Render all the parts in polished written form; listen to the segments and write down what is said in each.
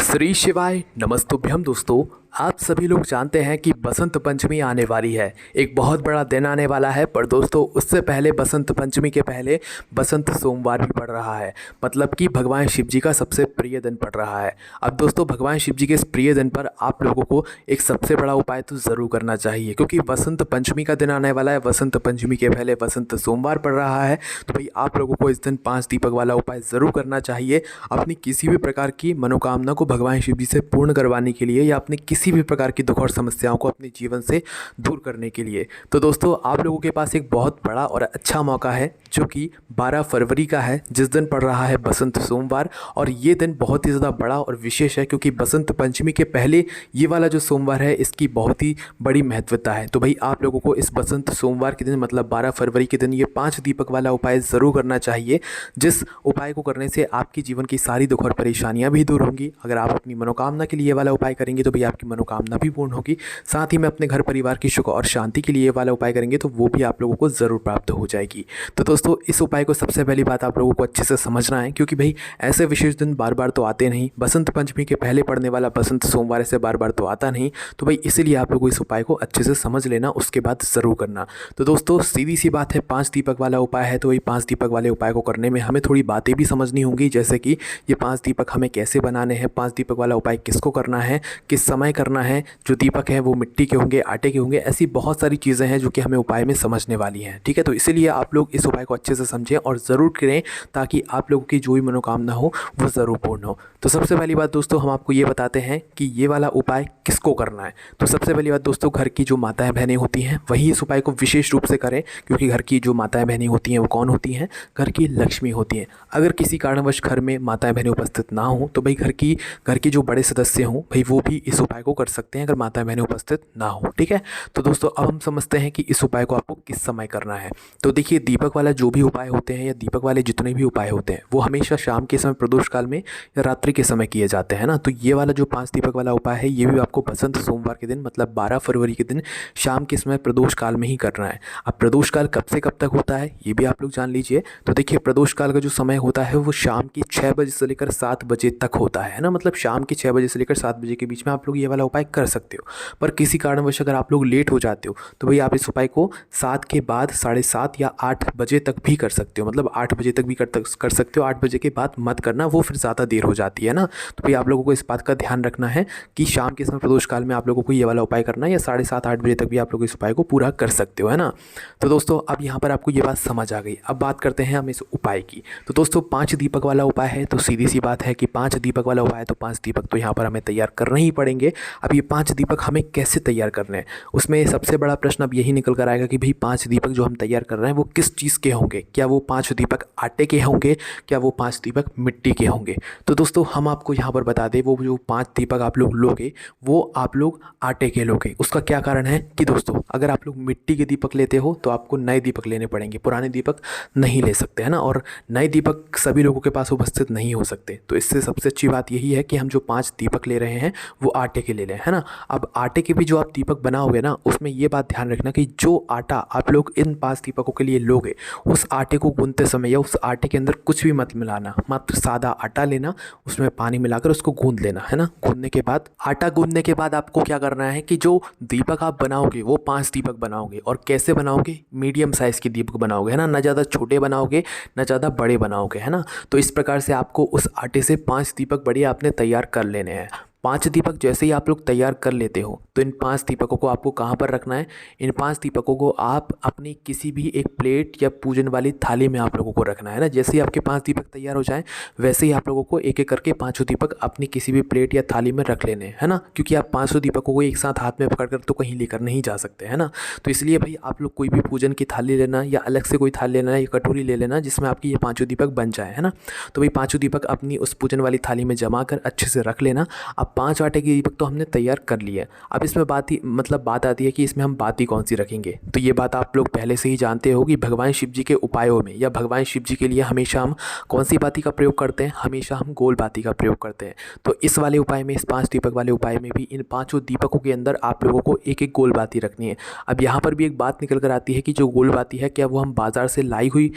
श्री शिवाय नमस्तुभ्यम दोस्तों। आप सभी लोग जानते हैं कि बसंत पंचमी आने वाली है। एक बहुत बड़ा दिन आने वाला है, पर दोस्तों उससे पहले बसंत पंचमी के पहले बसंत सोमवार भी पड़ रहा है। मतलब कि भगवान शिव जी का सबसे प्रिय दिन पड़ रहा है। अब दोस्तों भगवान शिव जी के इस प्रिय दिन पर आप लोगों को एक सबसे बड़ा उपाय तो ज़रूर करना चाहिए, क्योंकि बसंत पंचमी का दिन आने वाला है। बसंत पंचमी के पहले बसंत सोमवार पड़ रहा है, तो भाई आप लोगों को इस दिन 5 दीपक वाला उपाय ज़रूर करना चाहिए। अपनी किसी भी प्रकार की मनोकामना को भगवान शिव जी से पूर्ण करवाने के लिए, या अपने किसी भी प्रकार की दुख और समस्याओं को अपने जीवन से दूर करने के लिए। तो दोस्तों आप लोगों के पास एक बहुत बड़ा और अच्छा मौका है, जो कि 12 फरवरी का है, जिस दिन पड़ रहा है बसंत सोमवार। और ये दिन बहुत ही ज़्यादा बड़ा और विशेष है, क्योंकि बसंत पंचमी के पहले ये वाला जो सोमवार है, इसकी बहुत ही बड़ी महत्वता है। तो भाई आप लोगों को इस बसंत सोमवार के दिन, मतलब 12 फरवरी के दिन, ये 5 दीपक वाला उपाय ज़रूर करना चाहिए, जिस उपाय को करने से आपके जीवन की सारी दुख और परेशानियां भी दूर होंगी। अगर आप अपनी मनोकामना के लिए ये वाला उपाय करेंगे तो भाई आपकी मनोकामना भी पूर्ण होगी। साथ ही में अपने घर परिवार की सुख और शांति के लिए ये वाला उपाय करेंगे तो वो भी आप लोगों को ज़रूर प्राप्त हो जाएगी। तो दोस्तों इस उपाय को सबसे पहली बात आप लोगों को अच्छे से समझना है, क्योंकि भाई ऐसे विशेष दिन बार बार तो आते नहीं। बसंत पंचमी के पहले पड़ने वाला बसंत सोमवार ऐसे बार बार तो आता नहीं। तो भाई इसीलिए आप लोगों को इस उपाय को अच्छे से समझ लेना, उसके बाद ज़रूर करना। तो दोस्तों सीधी सी बात है, 5 दीपक वाला उपाय है, तो वही 5 दीपक वाले उपाय को करने में हमें थोड़ी बातें भी समझनी होंगी, जैसे कि ये 5 दीपक हमें कैसे बनाने हैं, 5 दीपक वाला उपाय किसको करना है, किस समय करना है, जो दीपक हैं वो मिट्टी के होंगे, आटे के होंगे। ऐसी बहुत सारी चीज़ें हैं जो कि हमें उपाय में समझने वाली हैं। ठीक है, तो इसीलिए आप लोग इस उपाय को अच्छे से समझें और ज़रूर करें, ताकि आप लोगों की जो भी मनोकामना हो वो ज़रूर पूर्ण हो। तो सबसे पहली बात दोस्तों हम आपको ये बताते हैं कि ये वाला उपाय किसको करना है। तो सबसे पहली बात दोस्तों, घर की जो माताएं बहनें होती हैं वही इस उपाय को विशेष रूप से करें, क्योंकि घर की जो माताएं बहनें होती हैं वो कौन होती हैं? घर की लक्ष्मी होती हैं। अगर किसी कारणवश घर में माताएं बहनें उपस्थित ना हो तो भाई घर के जो बड़े सदस्य हों भाई वो भी इस उपाय को कर सकते हैं, अगर माताएं बहनें उपस्थित ना हो। ठीक है, तो दोस्तों अब हम समझते हैं कि इस उपाय को आपको किस समय करना है। तो देखिए, दीपक वाला जो भी उपाय होते हैं, या दीपक वाले जितने भी उपाय होते हैं, वो हमेशा शाम के समय, प्रदोष काल में या रात्रि के समय किए जाते हैं ना। तो ये वाला जो 5 दीपक वाला उपाय है, ये भी आपको बसंत सोमवार के दिन, मतलब 12 फरवरी के दिन शाम के समय प्रदोष काल में ही करना है। अब प्रदोष काल कब से कब तक होता है ये भी आप लोग जान लीजिए। तो देखिए, प्रदोष काल का जो समय होता है वो शाम के 6 बजे से लेकर 7 बजे तक होता है ना। मतलब शाम के 6 बजे से लेकर 7 बजे के बीच में आप लोग ये वाला उपाय कर सकते हो। पर किसी कारणवश अगर आप लोग लेट हो जाते हो तो भाई आप इस उपाय को 7 के बाद 7:30 या 8 बजे तक भी कर सकते हो। मतलब 8 बजे तक भी कर सकते हो। 8 बजे के बाद मत करना, वो फिर ज़्यादा देर हो जाती है ना। तो भाई आप लोगों को इस बात का ध्यान रखना है कि शाम के समय प्रदोष काल में आप लोगों को ये वाला उपाय करना है, या 7:30 8 बजे तक भी आप लोग इस उपाय को पूरा कर सकते हो, है ना। तो दोस्तों अब यहाँ पर आपको ये बात समझ आ गई। अब बात करते हैं हम इस उपाय की। तो दोस्तों 5 दीपक वाला उपाय है, तो सीधी सी बात है कि 5 दीपक वाला उपाय है, तो 5 दीपक तो यहाँ पर हमें तैयार करने ही पड़ेंगे। अब ये 5 दीपक हमें कैसे तैयार करने हैं, उसमें सबसे बड़ा प्रश्न अब यही निकल कर आएगा कि भाई 5 दीपक जो हम तैयार कर रहे हैं वो किस चीज़ के होंगे। क्या वो 5 दीपक आटे के होंगे, क्या वो 5 दीपक मिट्टी के होंगे? तो दोस्तों हम आपको यहाँ पर बता दें, वो जो 5 दीपक आप लोग लोगे वो आप लोग आटे के लोगे। उसका क्या कारण है कि दोस्तों अगर आप लोग मिट्टी के दीपक लेते हो तो आपको नए दीपक लेने पड़ेंगे, पुराने दीपक नहीं ले सकते, है ना। और नए दीपक सभी लोगों के पास उपस्थित नहीं हो सकते। तो इससे सबसे अच्छी बात यही है कि हम जो 5 दीपक ले रहे हैं वो आटे के ले लें, है ना। अब आटे के भी जो आप दीपक बनाओगे ना, उसमें ये बात ध्यान रखना कि जो आटा आप लोग इन 5 दीपकों के लिए लोगे, उस आटे को गूंथते समय या उस आटे के अंदर कुछ भी मत मिलाना। मात्र सादा आटा लेना, उसमें पानी मिलाकर उसको गूंथ लेना, है ना। गूंथने के बाद, आटा गूंथने के बाद आपको क्या करना है कि जो दीपक आप बनाओगे वो 5 दीपक बनाओगे। और कैसे बनाओगे? मीडियम साइज़ के दीपक बनाओगे, है ना ज़्यादा छोटे बनाओगे ना ज़्यादा बड़े बनाओगे, है ना। तो इस प्रकार से आपको उस आटे से 5 दीपक बढ़िया आपने तैयार कर लेने हैं। 5 दीपक जैसे ही आप लोग तैयार कर लेते हो तो इन 5 दीपकों को आपको कहाँ पर रखना है? इन 5 दीपकों को आप अपनी किसी भी एक प्लेट या पूजन वाली थाली में आप लोगों को रखना है ना। जैसे ही आपके 5 दीपक तैयार हो जाएं, वैसे ही आप लोगों को एक एक करके 5 दीपक अपनी किसी भी प्लेट या थाली में रख लेने हैं, है ना। क्योंकि आप 500 दीपकों को एक साथ हाथ में पकड़ कर तो कहीं लेकर नहीं जा सकते, है ना। तो इसलिए भाई आप लोग कोई भी पूजन की थाली लेना, या अलग से कोई थाली लेना, या कटोरी ले लेना जिसमें आपकी ये 5 दीपक बन जाए, है ना। तो भाई 5 दीपक अपनी उस पूजन वाली थाली में जमा कर अच्छे से रख लेना। अब अब 5 आटे के दीपक तो हमने तैयार कर लिए। अब इसमें बात आती है कि इसमें हम बाती कौन सी रखेंगे। तो ये बात आप लोग पहले से ही जानते हो कि भगवान शिव जी के उपायों में या भगवान शिव जी के लिए हमेशा हम कौन सी बाती का प्रयोग करते हैं, हमेशा हम गोल बाती का प्रयोग करते हैं। तो इस वाले उपाय में, इस 5 दीपक वाले उपाय में भी इन 5 दीपकों के अंदर आप लोगों को एक एक गोल बाती रखनी है। अब यहाँ पर भी एक बात निकल कर आती है कि जो गोल बाती है, क्या वो हम बाज़ार से लाई हुई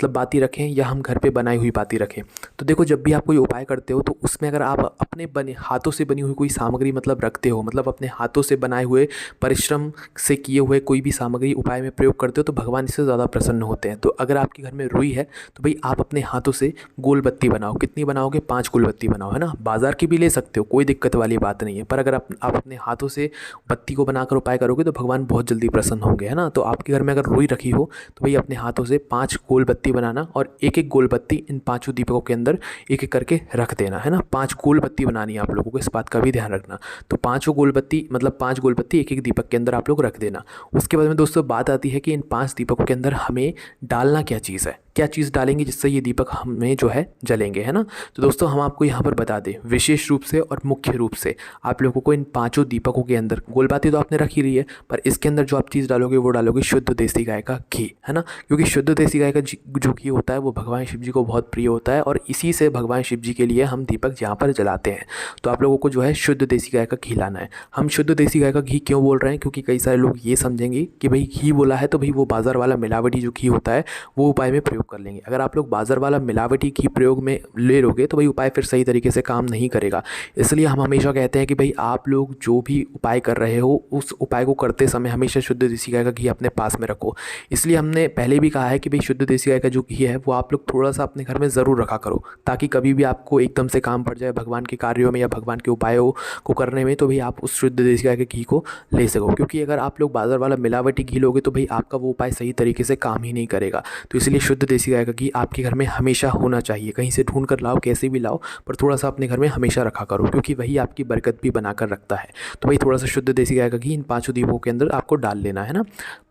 बाती रखें या हम घर पे बनाई हुई बाती रखें। तो देखो, जब भी आप कोई उपाय करते हो तो उसमें अगर आप अपने हाथों से बनी हुई कोई सामग्री रखते हो, अपने हाथों से बनाए हुए, परिश्रम से किए हुए कोई भी सामग्री उपाय में प्रयोग करते हो तो भगवान इससे ज़्यादा प्रसन्न होते हैं। तो अगर आपके घर में रुई है तो भाई आप अपने हाथों से गोल बत्ती बनाओ। कितनी बनाओगे? 5 गोल बत्ती बनाओ, है ना। बाज़ार की भी ले सकते हो, कोई दिक्कत वाली बात नहीं है, पर अगर आप अपने हाथों से बत्ती को बनाकर उपाय करोगे तो भगवान बहुत जल्दी प्रसन्न होंगे, है ना। तो आपके घर में अगर रुई रखी हो तो भाई अपने हाथों से 5 गोल बत्ती बनाना और एक एक गोल बत्ती इन 5 दीपकों के अंदर एक एक करके रख देना, है ना। 5 गोल बत्ती बनानी है आप लोगों को, इस बात का भी ध्यान रखना। तो 5 गोल बत्ती 5 गोल बत्ती एक एक दीपक के अंदर आप लोग रख देना। उसके बाद में दोस्तों बात आती है कि इन 5 दीपकों के अंदर हमें डालना क्या चीज़ है, क्या चीज़ डालेंगे जिससे ये दीपक हमें जो है जलेंगे, है ना। तो दोस्तों हम आपको यहाँ पर बता दें, विशेष रूप से और मुख्य रूप से आप लोगों को इन 5 दीपकों के अंदर, गोल बाती तो आपने रख ही रही है, पर इसके अंदर जो आप चीज़ डालोगे वो डालोगे शुद्ध देसी गाय का घी, है ना। क्योंकि शुद्ध देसी गाय का जो घी होता है वो भगवान शिव जी को बहुत प्रिय होता है और इसी से भगवान शिव जी के लिए हम दीपक यहाँ पर जलाते हैं। तो आप लोगों को जो है शुद्ध देसी गाय का घी लाना है। हम शुद्ध देसी गाय का घी क्यों बोल रहे हैं? क्योंकि कई सारे लोग ये समझेंगे कि भाई घी बोला है तो भाई वो बाज़ार वाला मिलावटी जो घी होता है वो उपाय में प्रयोग कर लेंगे। अगर आप लोग बाज़ार वाला मिलावटी घी प्रयोग में ले लोगे तो भाई उपाय फिर सही तरीके से काम नहीं करेगा। इसलिए हम हमेशा कहते हैं कि भाई आप लोग जो भी उपाय कर रहे हो उस उपाय को करते समय हमेशा शुद्ध देसी गाय का घी अपने पास में रखो। इसलिए हमने पहले भी कहा है कि भाई शुद्ध देसी गाय का जो घी है वो आप लोग थोड़ा सा अपने घर में ज़रूर रखा करो, ताकि कभी भी आपको एकदम से काम पड़ जाए भगवान के कार्यों में या भगवान के उपायों को करने में, तो भाई आप उस शुद्ध देसी गाय के घी को ले सको। क्योंकि अगर आप लोग बाज़ार वाला मिलावटी घी लोगे तो भाई आपका वो उपाय सही तरीके से काम ही नहीं करेगा। तो इसलिए शुद्ध देसी गाय का घी आपके घर में हमेशा होना चाहिए। कहीं से ढूंढ कर लाओ, कैसे भी लाओ, पर थोड़ा सा अपने घर में हमेशा रखा करो, क्योंकि वही आपकी बरकत भी बनाकर रखता है। तो भाई थोड़ा सा शुद्ध देसी गाय का घी इन 5 दीपकों के अंदर आपको डाल लेना है ना।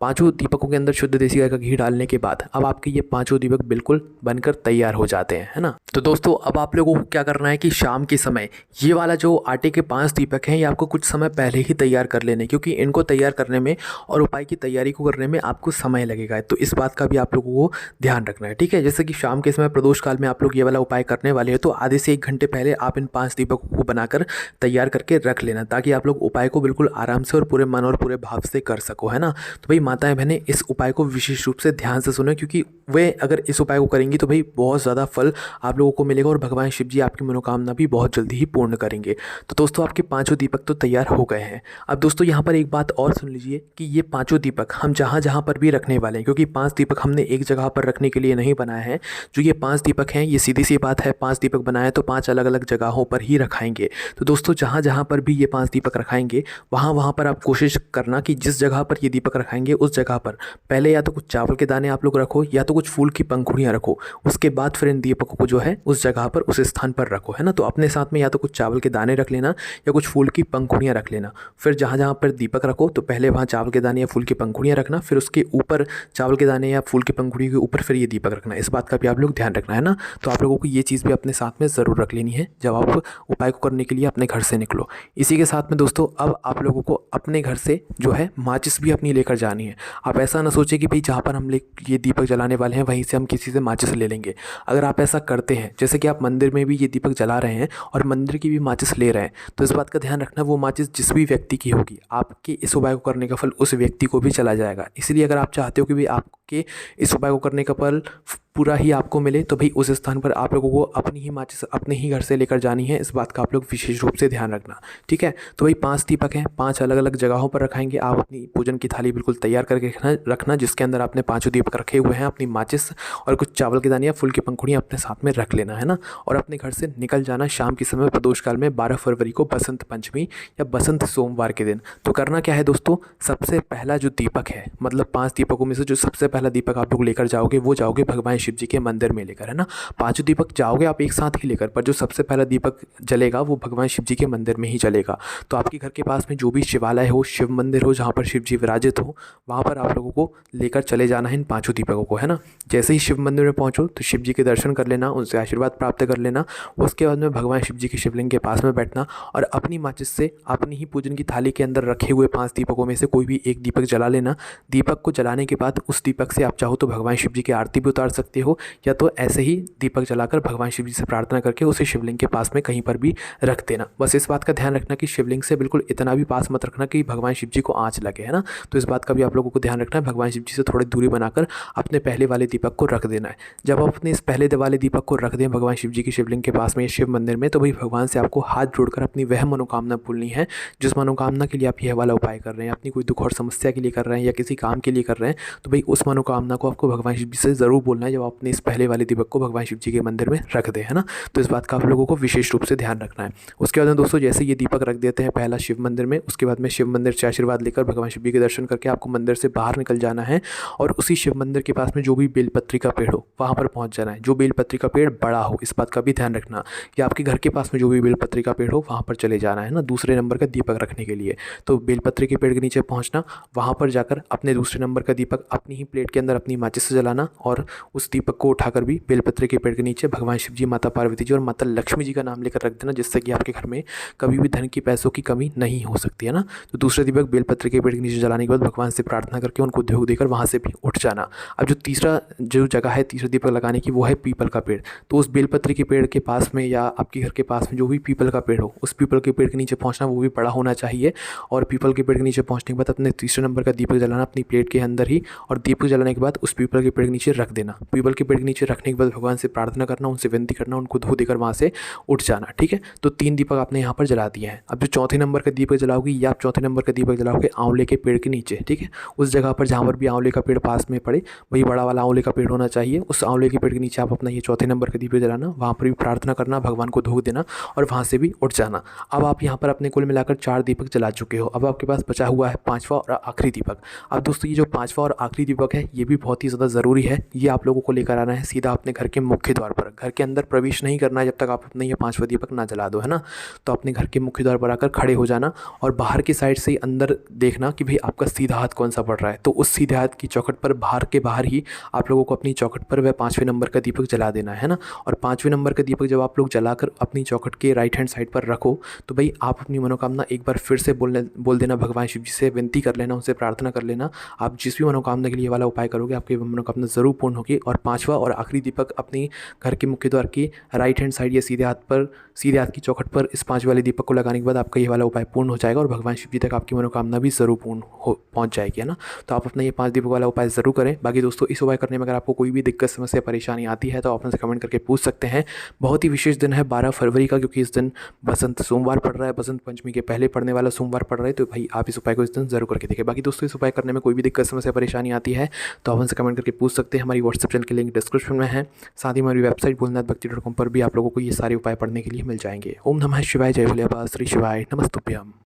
5 दीपकों के अंदर शुद्ध देसी गाय का घी डालने के बाद अब आपके ये 5 दीपक बिल्कुल बनकर तैयार हो जाते हैं, है ना। तो दोस्तों अब आप लोगों को क्या करना है कि शाम के समय ये वाला जो आटे के 5 दीपक हैं ये आपको कुछ समय पहले ही तैयार कर लेने, क्योंकि इनको तैयार करने में और उपाय की तैयारी को करने में आपको समय लगेगा। तो इस बात का भी आप लोगों को ध्यान रखना है, ठीक है। जैसे कि शाम के समय प्रदोष काल में आप लोग ये वाला उपाय करने वाले हैं तो आधे से 1 घंटे पहले आप इन 5 दीपकों को बनाकर तैयार करके रख लेना, ताकि आप लोग उपाय को बिल्कुल आराम से और पूरे मन और पूरे भाव से कर सको, है ना। तो भाई माताएं बहनें इस उपाय को विशेष रूप से ध्यान से सुनो, क्योंकि वे अगर इस उपाय को करेंगी तो भाई बहुत ज़्यादा फल आप लोगों को मिलेगा और भगवान शिव जी आपकी मनोकामना भी बहुत जल्दी ही पूर्ण करेंगे। तो दोस्तों आपके 5 दीपक तो तैयार हो गए हैं। अब दोस्तों यहाँ पर एक बात और सुन लीजिए कि ये 5 दीपक हम जहाँ जहाँ पर भी रखने वाले हैं, क्योंकि 5 दीपक हमने एक जगह पर रखने के लिए नहीं बनाए हैं। जो ये 5 दीपक हैं ये सीधी सी बात है, 5 दीपक बनाए तो 5 अलग अलग जगहों पर ही रखाएंगे। तो दोस्तों जहाँ जहाँ पर भी ये 5 दीपक रखाएंगे वहाँ पर आप कोशिश करना कि जिस जगह पर ये दीपक रखाएंगे उस जगह पर पहले या तो कुछ चावल के दाने आप लोग रखो या तो कुछ फूल की पंखुड़ियाँ रखो। उसके बाद फिर इन दीपकों को जो है उस जगह पर, उस स्थान पर रखो, है ना। तो अपने साथ में या तो कुछ चावल के दाने रख लेना या कुछ फूल की पंखुड़ियाँ रख लेना। फिर जहाँ जहाँ पर दीपक रखो तो पहले वहाँ चावल के दाने या फूल की पंखुड़ियाँ रखना, फिर उसके ऊपर चावल के दाने या फूल की पंखुड़ी के ऊपर फिर ये दीपक रखना। इस बात का भी आप लोग ध्यान रखना, है ना। तो आप लोगों को ये चीज़ भी अपने साथ में ज़रूर रख लेनी है जब आप उपाय को करने के लिए अपने घर से निकलो। इसी के साथ में दोस्तों अब आप लोगों को अपने घर से जो है माचिस भी अपनी लेकर जानी है। आप ऐसा ना सोचें कि भाई जहाँ पर हम ये दीपक जलाने वाले हैं वहीं से हम किसी से माचिस ले लेंगे। अगर आप ऐसा करते हैं, जैसे कि आप मंदिर में भी ये दीपक जला रहे हैं और मंदिर की भी माचिस ले रहे हैं, तो इस बात का ध्यान रखना वो माचिस जिस भी व्यक्ति की होगी आपके इस उपाय को करने का फल उस व्यक्ति को भी चला जाएगा। इसलिए अगर आप चाहते हो कि भाई आपके इस उपाय को करने का फल पूरा ही आपको मिले तो भाई उस स्थान पर आप लोगों को अपनी ही माचिस अपने ही घर से लेकर जानी है। इस बात का आप लोग विशेष रूप से ध्यान रखना, ठीक है। तो भाई 5 दीपक हैं, 5 अलग अलग जगहों पर रखाएंगे। आप अपनी पूजन की थाली बिल्कुल तैयार करके रखना जिसके अंदर आपने 5 दीपक रखे हुए हैं, अपनी माचिस और कुछ चावल के दाने या फूल की पंखुड़ियाँ अपने साथ में रख लेना, है ना। और अपने घर से निकल जाना शाम के समय प्रदोष काल में 12 फरवरी को बसंत पंचमी या बसंत सोमवार के दिन। तो करना क्या है दोस्तों, सबसे पहला जो दीपक है 5 दीपकों में से जो सबसे पहला दीपक आप लोग लेकर जाओगे वो जाओगे भगवान शिव जी के मंदिर में लेकर, है ना। पांचों दीपक जाओगे आप एक साथ ही लेकर, पर जो सबसे पहला दीपक जलेगा वो भगवान शिव जी के मंदिर में ही जलेगा। तो आपके घर के पास में जो भी शिवालय हो, शिव मंदिर हो, जहाँ पर शिव जी विराजित हो, वहाँ पर आप लोगों को लेकर चले जाना है इन पाँचों दीपकों को, है ना। जैसे ही शिव मंदिर में पहुँचो तो शिव जी के दर्शन कर लेना, उनसे आशीर्वाद प्राप्त कर लेना। उसके बाद में भगवान शिव जी के शिवलिंग के पास में बैठना और अपनी माचिस से अपनी ही पूजन की थाली के अंदर रखे हुए 5 दीपकों में से कोई भी एक दीपक जला लेना। दीपक को जलाने के बाद उस दीपक से आप चाहो तो भगवान शिव जी की आरती भी उतार सकते हो, या तो ऐसे ही दीपक जलाकर भगवान शिव जी से प्रार्थना करके उसे शिवलिंग के पास में कहीं पर भी रख देना। बस इस बात का ध्यान रखना कि शिवलिंग से बिल्कुल इतना भी पास मत रखना कि भगवान शिव जी को आँच लगे, है ना। तो इस बात का भी आप लोगों को ध्यान रखना है। भगवान शिव जी से थोड़ी दूरी बनाकर अपने पहले वाले दीपक को रख देना है। जब आप अपने इस पहले वाले दीपक को रख दें भगवान शिव जी की शिवलिंग के पास में या शिव मंदिर में, तो भाई भगवान से आपको हाथ जोड़कर अपनी वह मनोकामना बोलनी है जिस मनोकामना के लिए आप यह वाला उपाय कर रहे हैं। अपनी कोई दुख और समस्या के लिए कर रहे हैं या किसी काम के लिए कर रहे हैं, तो भाई उस मनोकामना को आपको भगवान शिव जी से ज़रूर बोलना है जब आप अपने इस पहले वाले दीपक को भगवान शिव जी के मंदिर में रख दें, है ना। तो इस बात का आप लोगों को विशेष रूप से ध्यान रखना है। उसके बाद में दोस्तों जैसे ये दीपक रख देते हैं पहला शिव मंदिर में, उसके बाद में शिव मंदिर से आशीर्वाद लेकर भगवान शिव जी के दर्शन करके आपको मंदिर से बाहर निकल जाना है और उसी शिव मंदिर के पास में जो भी बेलपत्री का पेड़ हो वहाँ पर पहुँच जाना है। जो बेलपत्री का पेड़ बड़ा हो, इस बात का भी ध्यान रखना, या आपके घर के पास में जो भी बेलपत्री का पेड़ हो वहाँ पर चले जाना है ना, दूसरे नंबर का दीपक रखने के लिए। तो बेलपत्री के पेड़ के नीचे पहुँचना, वहाँ पर जाकर अपने दूसरे नंबर का दीपक अपनी ही प्लेट के अंदर अपनी माचिस से जलाना और उस दीपक को उठाकर भी बेलपत्री के पेड़ के नीचे भगवान शिव जी, माता पार्वती जी और माता लक्ष्मी जी का नाम लेकर रख देना, जिससे कि आपके घर में कभी भी धन की, पैसों की कमी नहीं हो सकती, है ना। तो दूसरे दीपक बेलपत्री के पेड़ के नीचे जलाने के बाद भगवान से प्रार्थना करके उनको ध्योग देकर वहाँ से भी उठ जाना। अब जो तीसरा जो जगह है तीसरा दीपक लगाने की वो है पीपल का पेड़। तो उस बेलपत्री के पेड़ के पास में या आपके घर के पास में जो भी पीपल का पेड़ हो, उस पीपल के पेड़ के नीचे पहुंचना, वो भी बड़ा होना चाहिए। और पीपल के पेड़ के नीचे पहुंचने के बाद अपने तीसरे नंबर का दीपक जलाना अपनी प्लेट के अंदर ही, और दीपक जलाने के बाद उस पीपल के पेड़ के नीचे रख देना। पीपल के पेड़ के नीचे रखने के बाद भगवान से प्रार्थना करना, उनसे विनती करना, उनको धो देकर वहाँ से उठ जाना, ठीक है। तो 3 दीपक आपने यहाँ पर जला दिए हैं। अब जो चौथे नंबर का दीपक जलाओगे या आप चौथे नंबर का दीपक जलाओगे आंवले के पेड़ के नीचे, ठीक है। उस जगह पर जहाँ पर भी आंवले का पेड़ पास में पड़े, वही बड़ा वाला आंवले का पेड़ होना चाहिए। उस आंवले के पेड़ के नीचे आप अपना ये चौथे नंबर का दीपक जलाना, वहाँ पर भी प्रार्थना करना, भगवान को धो देना और वहाँ से भी उठ जाना। अब आप यहाँ पर अपने कुल मिलाकर 4 दीपक जला चुके हो। अब आपके पास बचा हुआ है 5वां और आखिरी दीपक। अब दोस्तों ये जो 5वां और आखिरी दीपक है ये भी बहुत ही ज़्यादा ज़रूरी है। ये आप लोगों को लेकर आना है सीधा अपने घर के मुख्य द्वार पर। घर के अंदर प्रवेश नहीं करना है जब तक आप अपने ये 5वां दीपक ना जला दो, है ना। तो अपने घर के मुख्य द्वार पर आकर खड़े हो जाना और बाहर की साइड से अंदर देखना कि भाई आपका सीधा हाथ कौन सा पड़ रहा है। तो उस सीधे हाथ की चौखट पर बाहर के बाहर ही आप लोगों को अपनी चौखट पर वह 5वें नंबर का दीपक जला देना है ना। और 5वें नंबर का दीपक जब आप लोग जलाकर अपनी चौखट के राइट हैंड साइड पर रखो तो भाई आप अपनी मनोकामना एक बार फिर से बोल देना, भगवान शिव जी से विनती कर लेना, उनसे प्रार्थना कर लेना। आप जिस भी मनोकामना के लिए वाला उपाय करोगे आपकी मनोकामना ज़रूर पूर्ण होगी। और 5वां और आखिरी दीपक अपनी घर के मुख्य द्वार की राइट हैंड साइड या सीधे हाथ की चौखट पर इस 5 वाले दीपक को लगाने के बाद आपका ये वाला उपाय पूर्ण हो जाएगा और भगवान शिव जी तक आपकी मनोकामना भी ज़रूर पूर्ण पहुँच जाएगी, है ना। तो आप अपना ये 5 दीपक वाला उपाय ज़रूर करें। बाकी दोस्तों इस उपाय करने में अगर आपको कोई भी दिक्कत, समस्या, परेशानी आती है तो आप हमसे कमेंट करके पूछ सकते हैं। बहुत ही विशेष दिन है 12 फरवरी का, क्योंकि इस दिन बसंत सोमवार पड़ रहा है, बसंत पंचमी के पहले पड़ने वाला सोमवार पड़ रहा है। तो भाई आप इस उपाय को इस दिन जरूर करके देखें। बाकी दोस्तों इस उपाय करने में कोई भी दिक्कत, समस्या, परेशानी आती है तो आप हमसे कमेंट करके पूछ सकते हैं। हमारी व्हाट्सएप चैनल के लिंक डिस्क्रिप्शन में है, साथ ही हमारी वेबसाइट भोलेनाथभक्ति.com पर भी आप लोगों को ये सारे उपाय पढ़ने के लिए मिल जाएंगे। ओम नमः शिवाय, जय भोले बाबा, श्री शिवाय, नमस्तुभ्यम।